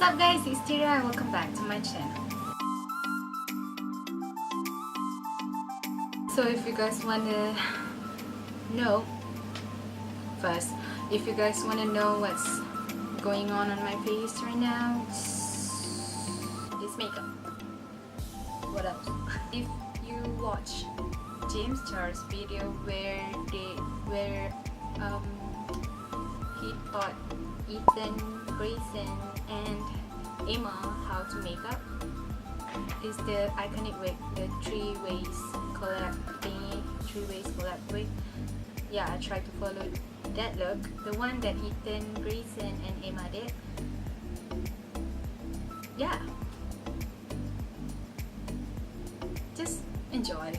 What's up guys, it's Tyra and welcome back to my channel. So if you guys wanna know, first, if you guys wanna know what's going on my face right now, it's makeup. What else? If you watch James Charles video where he taught Ethan, Grayson and Emma how to make up, is the iconic wig, the three ways collab thingy, wig. Yeah, I tried to follow that look, the one that Ethan, Grayson and Emma did. Yeah, just enjoy.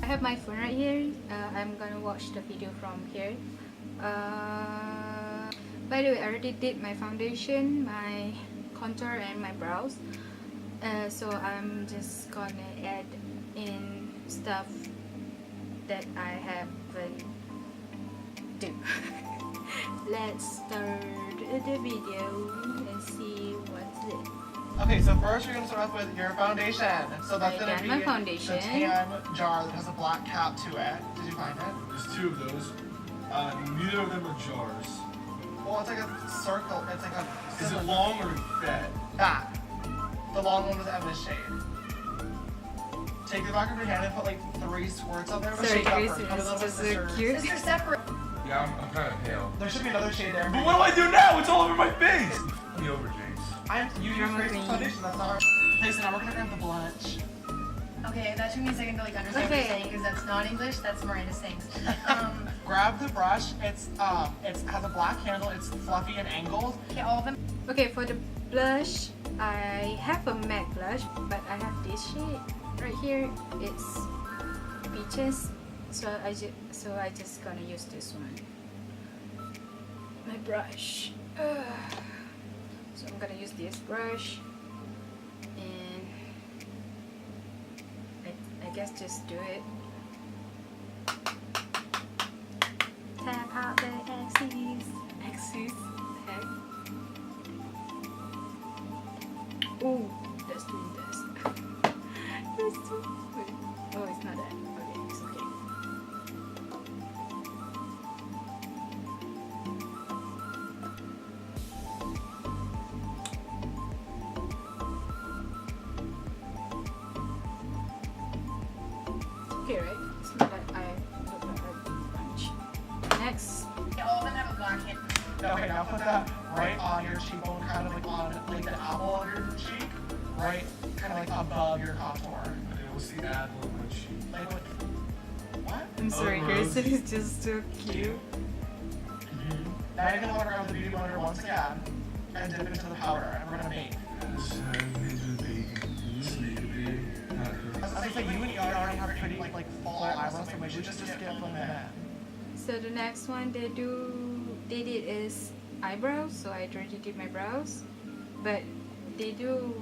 I have my phone right here. I'm gonna watch the video from here. By the way, I already did my foundation, my contour and my brows. So I'm just gonna add in stuff that I haven't do. Let's start the video and see what's it. Okay, so first we're going to start off with your foundation. So that's going to be my foundation. the tan jar that has a black cap to it. Did you find it? There's two of those. Neither of them are jars. Well, it's like a circle. It's like a... Is it long or fat? That. The long one doesn't have this shade. Take the back of your hand and put like 3 squirts on there. Sorry, Grayson, it's just so cute. They're separate. Yeah, I'm kind of pale. There should be another shade there. But what do I do now? It's all over my face! Put me over, James. You use Grayson's foundation, that's not hard. Okay, so now we're going to grab the blush. Okay, that took me a second to like understand what you're saying because that's not English, that's Miranda sings. Grab the brush, it has a black handle, it's fluffy and angled. Okay, all of them. Okay, for the blush, I have a MAC blush, but I have this shade right here. It's peaches, so I just gonna use this one. My brush. So I'm gonna use this brush, and I guess just do it. Tap out the axes. Heck. Oh, that's doing this. That's too good. Oh, it's not that. Okay, it's okay. It's okay, right? It's not that I look like a bunch. Next. Okay, all of them have a black hand. Okay, now put that right on your cheekbone, kind of like on like the apple of your cheek, right, kind of like above your contour. I will see the apple on my cheek. Like what? I'm sorry, Grayson is just so cute. Now you're gonna want to grab the beauty blender once again and dip it into the powder, and we're gonna bake. As I say, you and Ian already have pretty like full eyebrows, so we should just skip from that. So the next one they did is eyebrows, so I already did my brows, but they do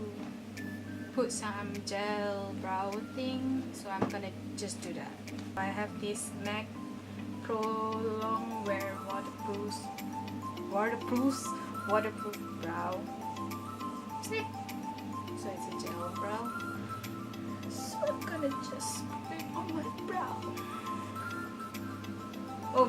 put some gel brow thing, so I'm gonna just do that. I have this MAC Pro Longwear waterproof brow stick. So it's a gel brow. So I'm gonna just put it on my brow. Oh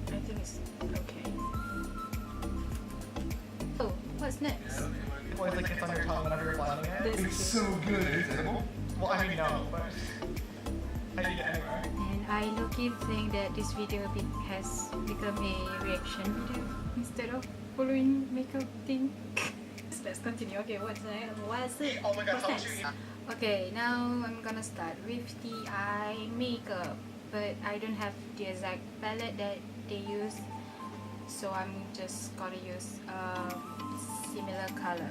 I think it's okay. Oh, what's next? It always like gets on your tongue whenever you're blending it. This It's is so good. Is it edible? Well, I mean, no, but I eat it anyway. And I low-key think that this video has become a reaction video instead of following makeup thing. Let's continue. Okay, what's next? What's it? Oh my god, What's how next? much you eat? Okay, now I'm gonna start with the eye makeup, but I don't have the exact palette that they use, so I'm just gonna use a similar color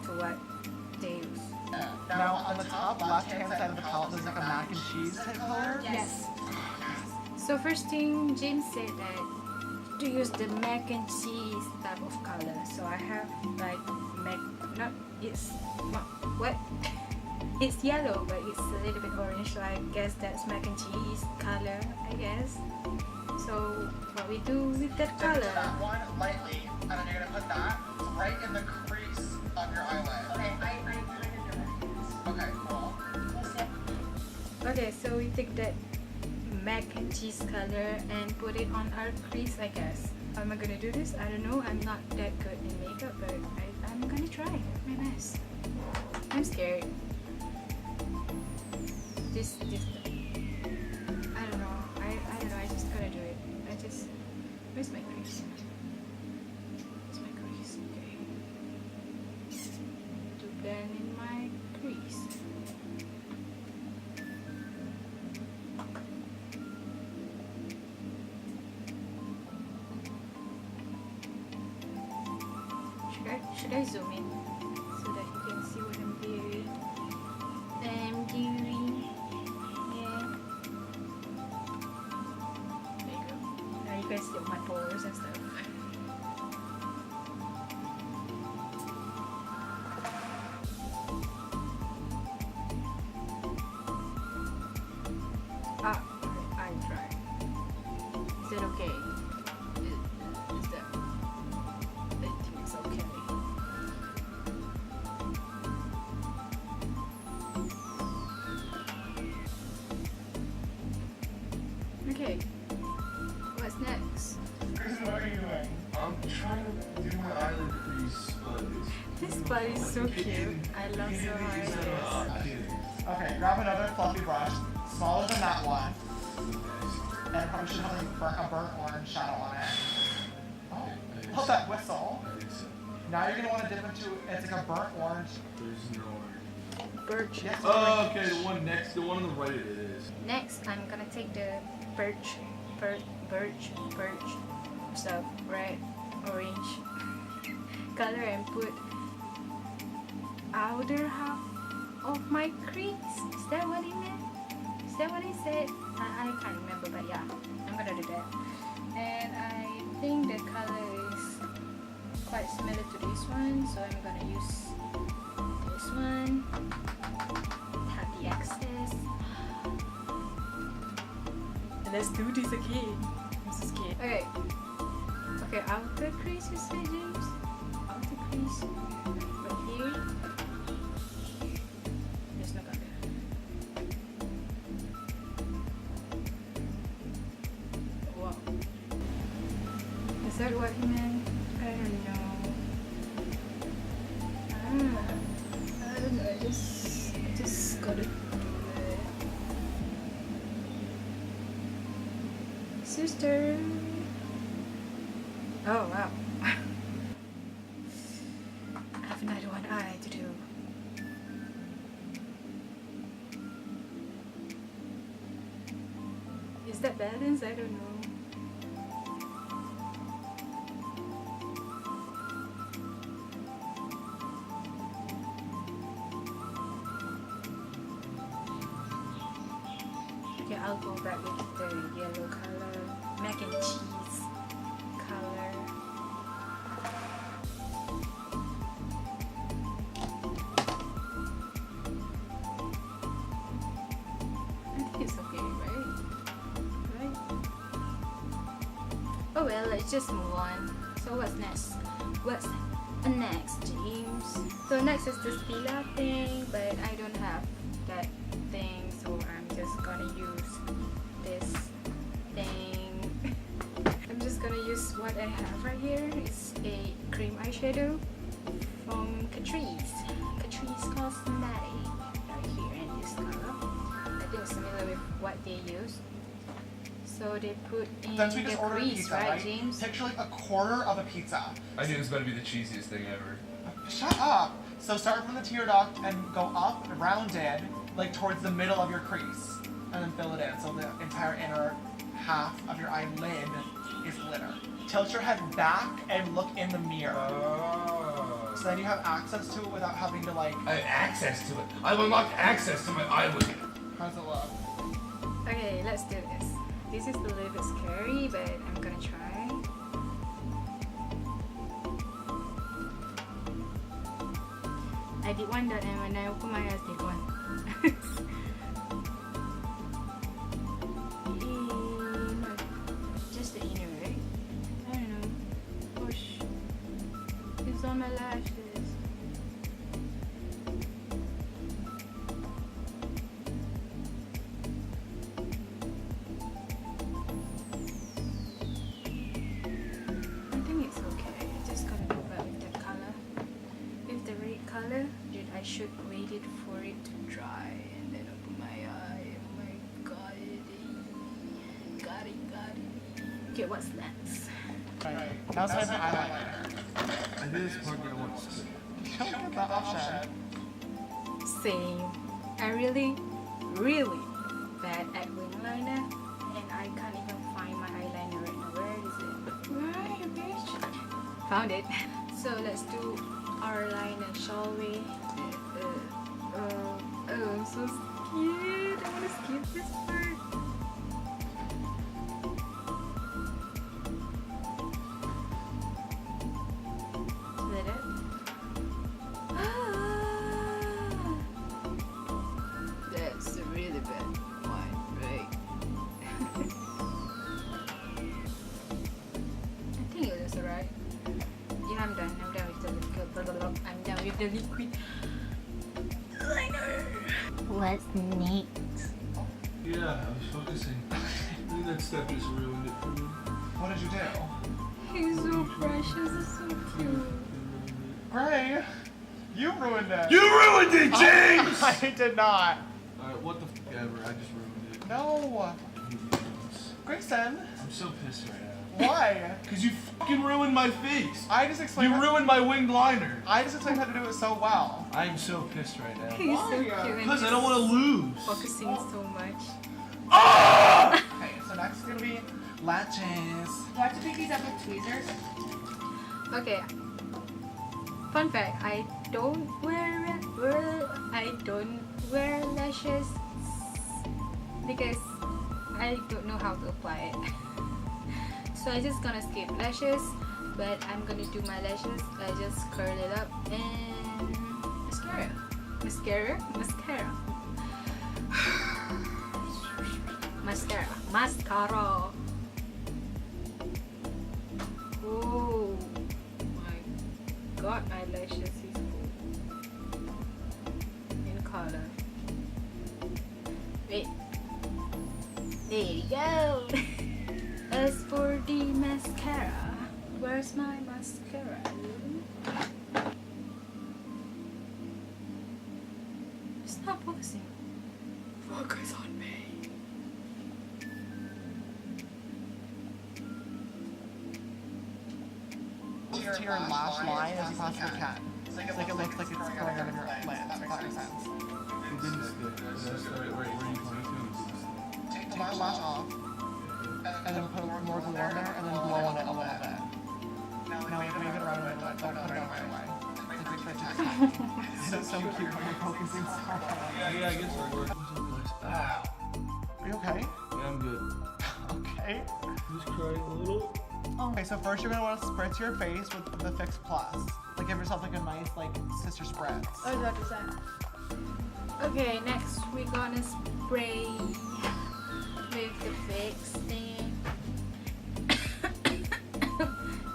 to what what they use. Now on the top left-hand side of the palette, there's like a mac and cheese type color. Yes. So first thing, James said that to use the mac and cheese type of color. So I have like what? It's yellow, but it's a little bit orange. So I guess that's mac and cheese color, I guess. So what we do with that color? That one lightly, and then you're gonna put that right in the crease of your eyelid. Okay, I kind of know Okay, cool. that. Okay, so we take that mac and cheese color and put it on our crease, I guess. How am I gonna do this? I don't know. I'm not that good in makeup, but I'm gonna try my best. I'm scared. This I don't know. I don't know. I just gotta do it. Where's my crease? Where's my crease? Okay. To blend in my crease. Should I zoom in so that you can see what I'm doing? Yeah. There you go. Now you guys see my pores and stuff. I try. Is it okay? Is that? I think it's okay. Okay, what's next? Grayson, what are you doing? I'm trying to do my eyelid crease, but it's... This body is so cute. I love so hard. Okay, grab another fluffy brush, smaller than that one, and probably should have a burnt orange shadow on it. Oh, hold that whistle. Now you're gonna want to dip into, it's like a burnt orange. There's no... Birch. Yes. Oh, okay, the one next, the one on the right it is. Next, I'm gonna take the birch stuff, red, orange color and put outer half of my crease. Is that what he meant? Is that what he said? I can't remember, but yeah, I'm gonna do that. And I think the color is quite similar to this one, so I'm gonna use this one. Have the excess. And let's do this again. I'm so scared. Okay. Okay, outer crease, you say, James? Outer crease. Right here. There's no color. Wow. Is that what he meant? I don't know. I don't know. I just gotta do it. Sister. Oh wow. I have another one eye to do. Is that balance? I don't know. Okay, I'll go back with the yellow color, mac and cheese color. I think it's okay, right? Right? Oh well, let's just move on. So what's next? What's next, James? So next is this Stila thing, but I don't have that thing, so I'm just gonna use this thing. I'm just gonna use what I have right here. It's a cream eyeshadow from Catrice Cosmetics right here in this color. I think it's similar with what they use. So they put in Since we the just ordered crease, pizza, right, right? James? Picture like a quarter of a pizza. I knew this was about to be the cheesiest thing ever. Shut up! So start from the tear duct and go up, rounded, like towards the middle of your crease. And then fill it in, so the entire inner half of your eyelid is glitter. Tilt your head back and look in the mirror. Oh. So then you have access to it without having to like. I have access to it. I've unlocked access to my eyelid. How's it look? Okay, let's do this. This is a little bit scary, but I'm gonna try. I did one dot and when I open my eyes, did one. Just the inner, right? I don't know. Push. It's on my lashes. I think it's okay. Just gotta go back with that color. With the red color, dude, I should wait it for it to dry and then open my eye. Oh my god. Got it. Okay, what's next? Right. Now it's time for eyeliner. I did this part that I want to skip. Don't get that option. Same. I really bad at wing liner and I can't even find my eyeliner right now. Where is it? Where are you, bitch? Found it. So let's do our liner, shall we? I'm so scared. I wanna skip this part. Is that it? That's a really bad one, right? I think it was alright. Yeah, I'm done. I'm done with the liquid. I'm done with the liquid liner. What's next? Yeah, I was focusing. I think that step just ruined it for me. What did you do? He's so precious. It's so cute. Gray, you ruined it. You ruined it, James! I did not. Alright, what the f ever. I just ruined it. No. Grayson, I'm so pissed right now. why? Because you fucking ruined my face. I just explained. You ruined my winged liner. I just explained how to do it so well. I am so pissed right now. He's so Why? cute. and Because I he's don't want to lose. focusing so much. Okay, so next is gonna be latches. Do I have to pick these up with tweezers? Okay. Fun fact: I don't wear lashes because I don't know how to apply it. So I just gonna skip lashes, but I'm gonna do my lashes. I just curl it up and mascara. Oh my god, eyelashes is cool. In color. Wait. There you go. As for the mascara, where's my mascara? It's not focusing. Focus on me. To your lash line as you possibly can. So like it looks like it's going out of your lids, if that makes sense. It didn't stick. Wait, where are you pointing to? Take the lash off, and then put more glue on there, and then blow on it a little bit. Now wave it around a little bit, don't put it on right away. It's so cute when you're focusing so hard. Yeah, I guess it worked. Ow. Are you okay? Yeah, I'm good. Okay. Just crying a little. Okay, so first you're gonna want to spritz your face with the Fix Plus. Like give yourself like a nice like sister spritz. I was about to say. Okay, next we're gonna spray with the fix thing.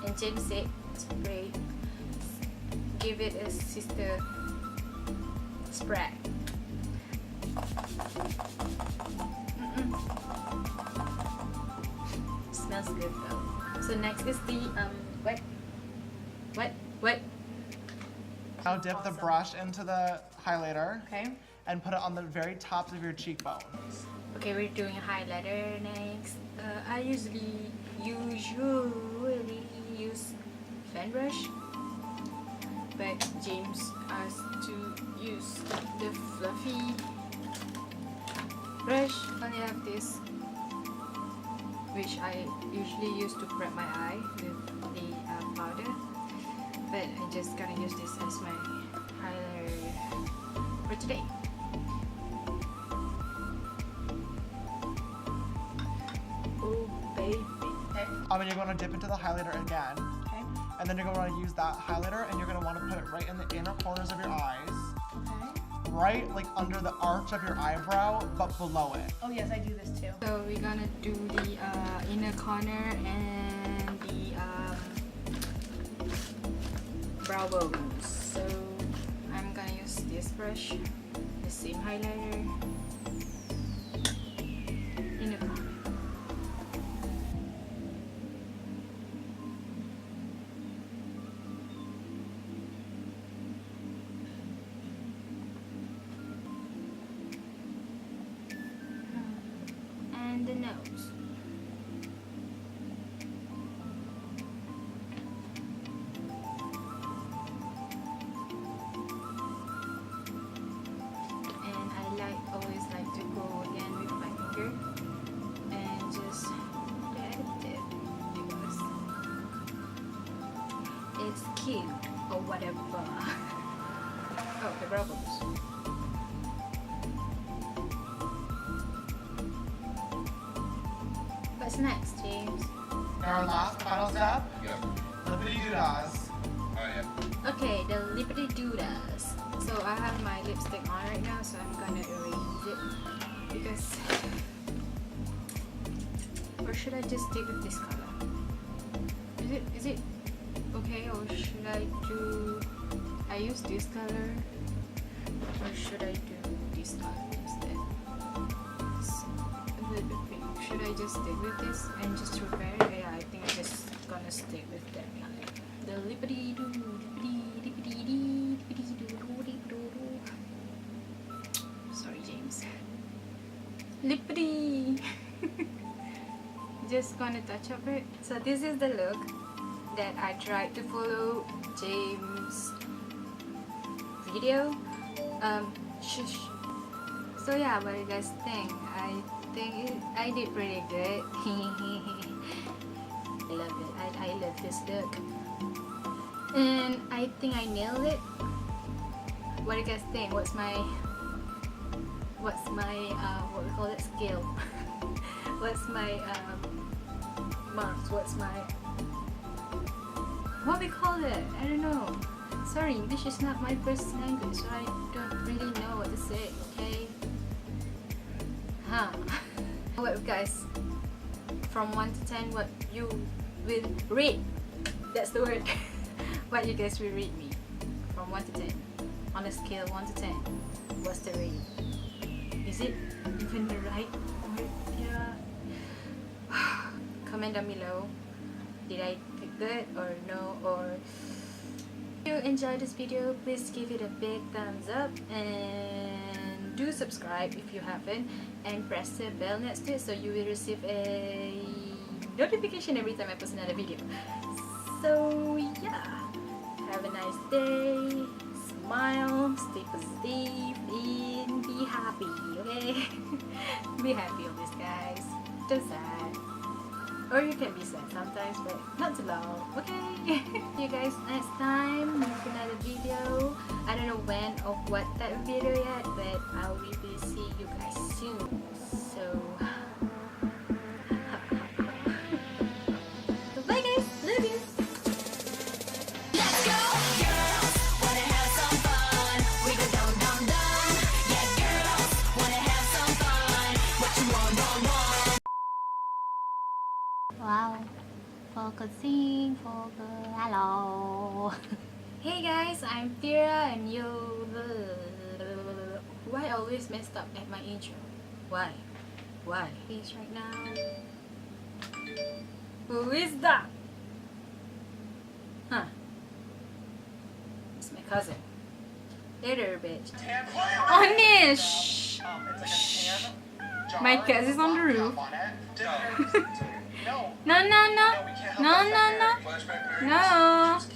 And James said spray. Give it a sister spray. Smells good though. So next is the what? Now dip the brush into the highlighter Okay. and put it on the very tops of your cheekbones. Okay, we're doing a highlighter next. I usually use fan brush, but James asked to use the fluffy brush. Only have this, which I usually use to prep my eye with the powder. but I'm just gonna use this as my highlighter for today. Oh baby. Okay. And you're going to dip into the highlighter again. Okay. And then you're going to want to use that highlighter and you're going to want to put it right in the inner corners of your eyes. Okay. Right like under the arch of your eyebrow, but below it. Oh yes, I do this too. So we're gonna do the inner corner and the brow bones. So I'm gonna use this brush, the same highlighter, inner corner. And the nose. And I always like to go again with my finger and just pat it because it's cute or whatever. Oh, the brow bones. What's next, James? Our last final step, Yeah. lippity doodahs. Oh, yeah. Okay, the lippity doodahs. So I have my lipstick on right now, so I'm gonna erase it because, or should I just stick with this color? Is it okay, or should I use this color, or should I do this color instead? It's a little bit pink. Should I just stick with this and just prepare it? Yeah, I think I'm just gonna stick with that color. The lippity doo, lippity dee, lippity doo, lippity doo. Sorry, James. Lippity. Just gonna touch up it. So this is the look that I tried to follow James' video. Shush. So yeah, what do you guys think? I think I did pretty good. I love it. I love this look. And I think I nailed it. What do you guys think? What's my what we call it, skill? What's my marks? What's my what we call it? I don't know. Sorry, English is not my first language, so I don't really know what to say, okay? Huh. What guys, from 1 to 10, what you will rate? That's the word. What you guys will rate me from 1 to 10 on a scale 1 to 10. What's the rating? Is it even the right word? Yeah. Comment down below. Did I do good or no? Or if you enjoyed this video, please give it a big thumbs up and do subscribe if you haven't, and press the bell next to it so you will receive a notification every time I post another video. So yeah, have a nice day, smile, stay positive, and be happy, okay? Be happy always, guys. Don't sad. Or you can be sad sometimes, but not too long, okay? See you guys next time with another video. I don't know when or what type of video yet, but I will be see you guys soon. So bye guys, love you. Let's go, girls, wanna have some fun. We go dum dum dum. Yeah, girls, wanna have some fun. What you want? Wow, focusing, focus, hello. Hey guys, I'm Tyra and you. Why I always messed up at my intro? Why? Please right now. Who is that? Huh? It's my cousin. Later, bitch. Tan Onish! It's like a tan jar. My cousin's on the roof. On it. No. No, no, no. No, we can't have No, flashback no, no. there. Flashback, Mary. No. Just